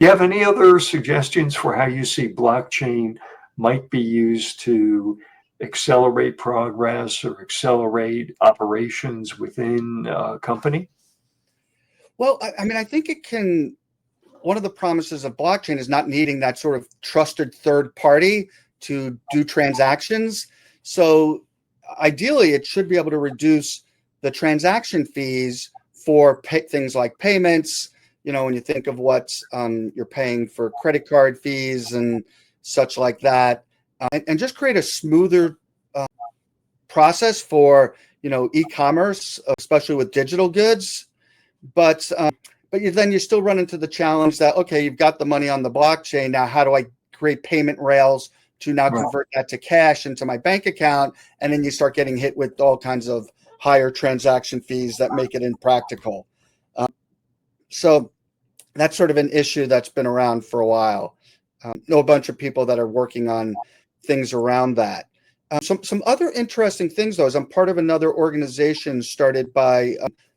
You have any other suggestions for how you see blockchain might be used to accelerate progress or accelerate operations within a company? Well, I mean, I think it can. One of the promises of blockchain is not needing that sort of trusted third party to do transactions. So ideally, it should be able to reduce the transaction fees for things like payments. When you think of what you're paying for credit card fees and such like that, and just create a smoother uh, process for e-commerce, especially with digital goods. But then you still run into the challenge that, okay, you've got the money on the blockchain. Now, how do I create payment rails to now Right. convert that to cash into my bank account? And then you start getting hit with all kinds of higher transaction fees that make it impractical. So that's sort of an issue that's been around for a while. Know a bunch of people that are working on things around that. Some other interesting things, though, is I'm part of another organization started by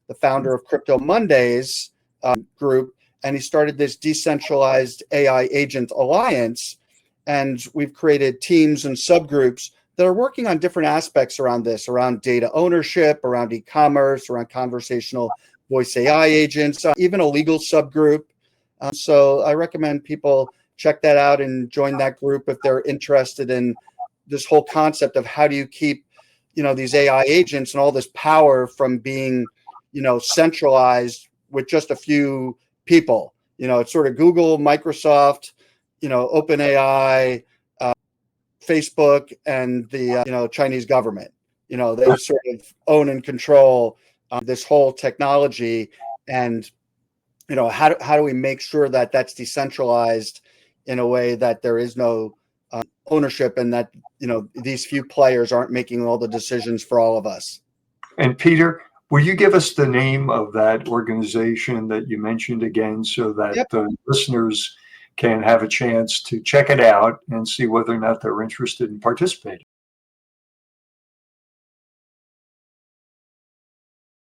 the founder of Crypto Mondays group, and he started this Decentralized AI Agent Alliance. And we've created teams and subgroups that are working on different aspects around this, around data ownership, around e-commerce, around conversational voice AI agents, even a legal subgroup. So I recommend people check that out and join that group if they're interested in this whole concept of how do you keep, these AI agents and all this power from being, centralized with just a few people. It's sort of Google, Microsoft, OpenAI, Facebook, and the Chinese government. They sort of own and control this whole technology. And how do we make sure that that's decentralized in a way that there is no ownership, and that these few players aren't making all the decisions for all of us. And Peter, will you give us the name of that organization that you mentioned again so that Yep. the listeners can have a chance to check it out and see whether or not they're interested in participating?